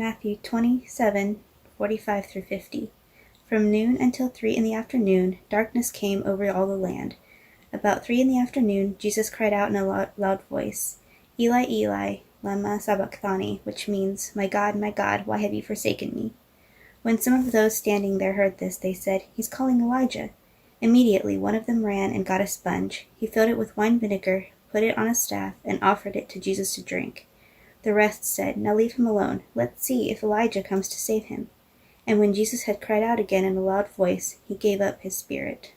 Matthew 27:45-50. From noon until 3 in the afternoon, darkness came over all the land. About 3 in the afternoon, Jesus cried out in a loud voice, "Eli, Eli, lama sabachthani," which means, my God, why have you forsaken me?" When some of those standing there heard this, they said, "He's calling Elijah." Immediately one of them ran and got a sponge. He filled it with wine vinegar, put it on a staff, and offered it to Jesus to drink. The rest said, "Now leave him alone. Let's see if Elijah comes to save him." And when Jesus had cried out again in a loud voice, he gave up his spirit.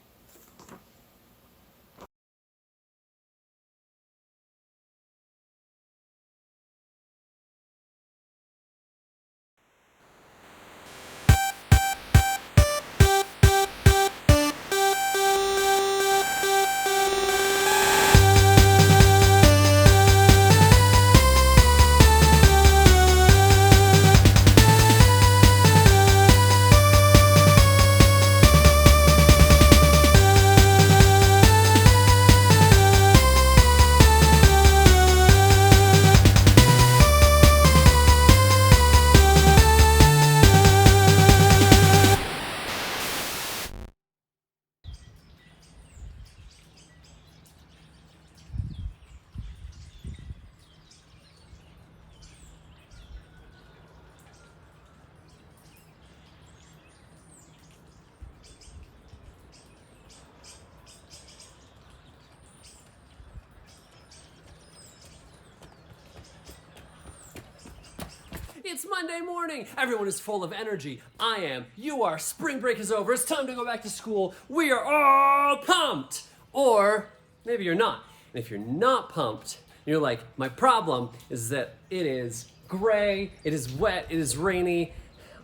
It's Monday morning. Everyone is full of energy. I am. You are. Spring break is over. It's time to go back to school. We are all pumped. Or maybe you're not. And if you're not pumped, you're like, my problem is that it is gray, it is wet, it is rainy.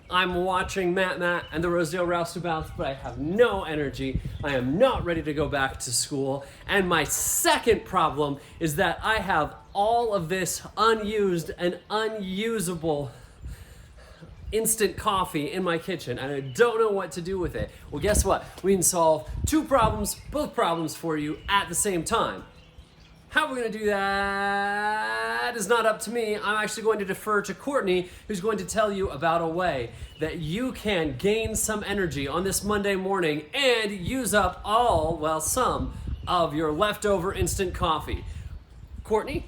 I'm watching Matt and the Rosedale Bible, but I have no energy. I am not ready to go back to school. And my second problem is that I have all of this unused and unusable instant coffee in my kitchen, and I don't know what to do with it. Well, guess what? We can solve two problems, both problems for you at the same time. How we're going to do that is not up to me. I'm actually going to defer to Courtney, who's going to tell you about a way that you can gain some energy on this Monday morning and use up all, well, some of your leftover instant coffee. Courtney?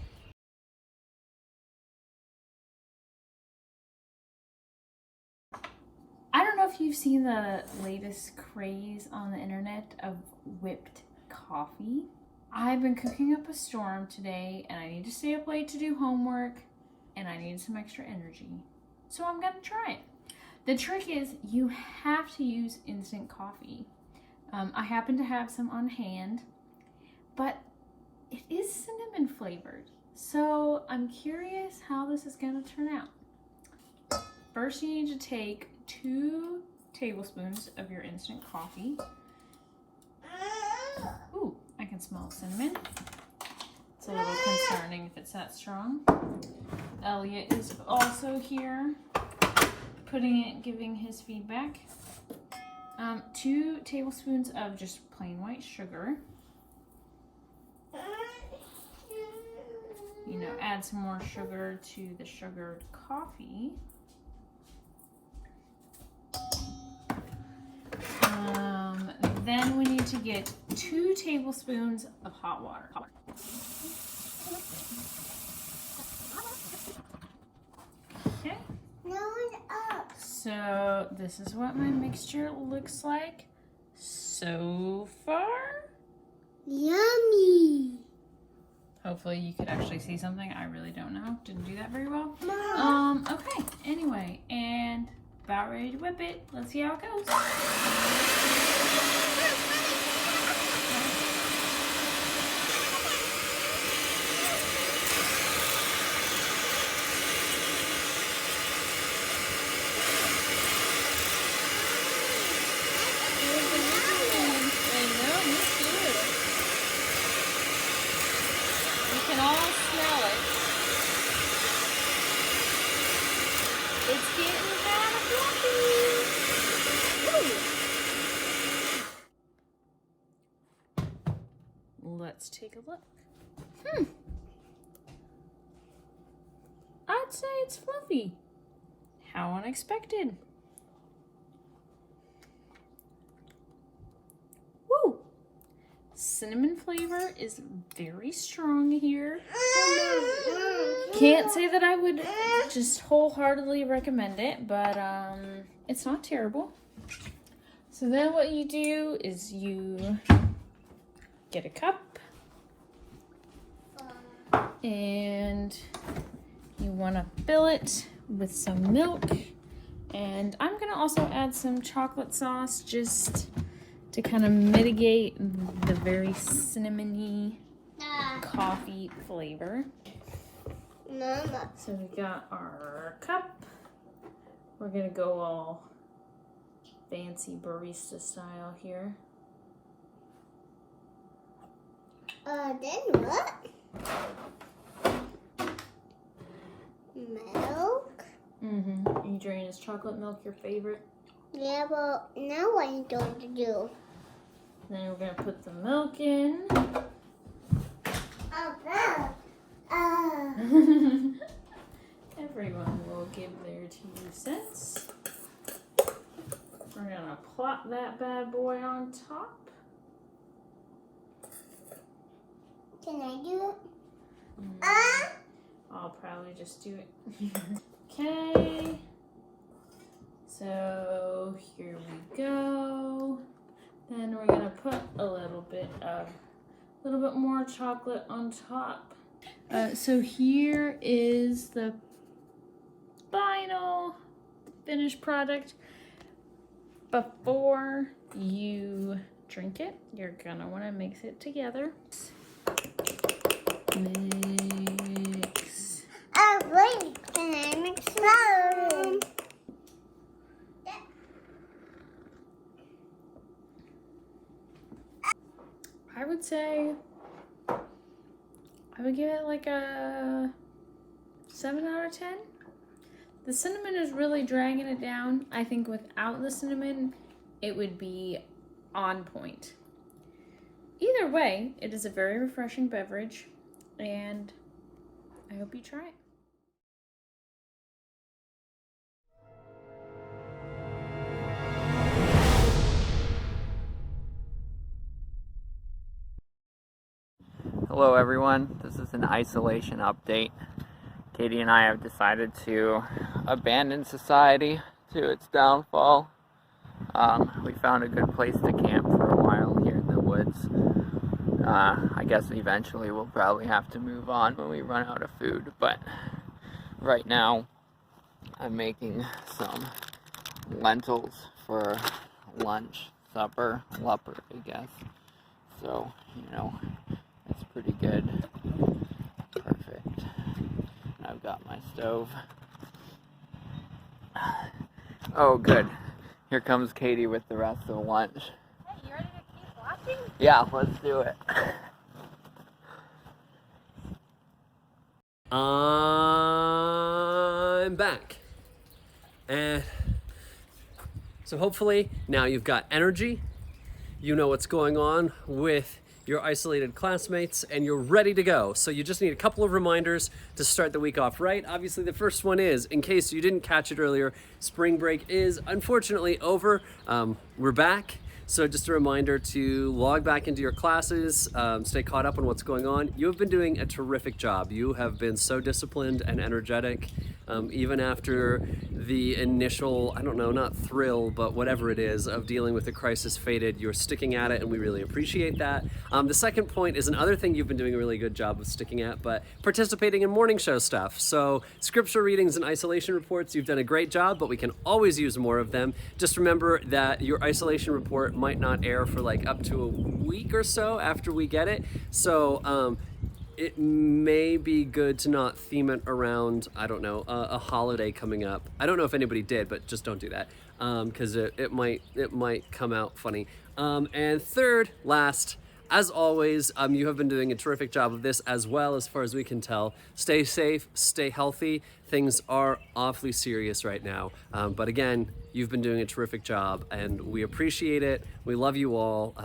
I don't know if you've seen the latest craze on the internet of whipped coffee. I've been cooking up a storm today and I need to stay up late to do homework and I need some extra energy. So I'm gonna try it. The trick is you have to use instant coffee. I happen to have some on hand, but it is cinnamon flavored. So I'm curious how this is gonna turn out. First you need to take 2 tablespoons of your instant coffee. Ooh, I can smell cinnamon. It's a little concerning if it's that strong. Elliot is also here, giving his feedback. 2 tablespoons of just plain white sugar. You know, add some more sugar to the sugared coffee. Then we need to get 2 tablespoons of hot water. Okay. So this is what my mixture looks like so far. Yummy. Hopefully you could actually see something. I really don't know. Didn't do that very well. Mom. Okay. Anyway, and about ready to whip it. Let's see how it goes. It's getting kind of fluffy. Let's take a look. I'd say it's fluffy. How unexpected. Woo! Cinnamon flavor is very strong here. Can't say that I would just wholeheartedly recommend it, but it's not terrible. So then what you do is you get a cup and you want to fill it with some milk, and I'm gonna also add some chocolate sauce just to kind of mitigate the very cinnamony coffee flavor. Mama. So we got our cup. We're gonna go all fancy barista style here. Then what? Milk? Mm-hmm. Adrian, is chocolate milk your favorite? Yeah, but now what are you going to do? Then we're gonna put the milk in. Everyone will give their 2 cents. We're gonna plop that bad boy on top. Can I do it? I'll probably just do it. Okay. So here we go. Then we're gonna put a little bit more chocolate on top. So here is the final finished product. Before you drink it, you're gonna want to mix it together. Mix. Oh, wait. Can I mix it? I would say I would give it like a 7 out of 10. The cinnamon is really dragging it down. I think without the cinnamon, it would be on point. Either way, it is a very refreshing beverage, and I hope you try it. Hello everyone, this is an isolation update. Katie and I have decided to abandon society to its downfall. We found a good place to camp for a while here in the woods. I guess eventually we'll probably have to move on when we run out of food, but right now I'm making some lentils for lunch, supper, I guess. So, you know, it's pretty good. Perfect. And I've got my stove. Oh, good. Here comes Katie with the rest of lunch. Hey, you ready to keep watching? Yeah, let's do it. I'm back. And so hopefully now you've got energy, you know what's going on with your isolated classmates, and you're ready to go. So you just need a couple of reminders to start the week off right. Obviously, the first one is, in case you didn't catch it earlier, spring break is unfortunately over. We're back. So just a reminder to log back into your classes, stay caught up on what's going on. You have been doing a terrific job. You have been so disciplined and energetic, even after the initial, I don't know, not thrill, but whatever it is, of dealing with the crisis faded. You're sticking at it, and we really appreciate that. The second point is another thing you've been doing a really good job of sticking at, but participating in morning show stuff. So scripture readings and isolation reports, you've done a great job, but we can always use more of them. Just remember that your isolation report might not air for like up to a week or so after we get it. So it may be good to not theme it around, I don't know, a holiday coming up. I don't know if anybody did, but just don't do that, because it might come out funny. And third, last, as always, you have been doing a terrific job of this as well, as far as we can tell. Stay safe, stay healthy. Things are awfully serious right now. But again, you've been doing a terrific job, and we appreciate it. We love you all.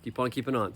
Keep on keeping on.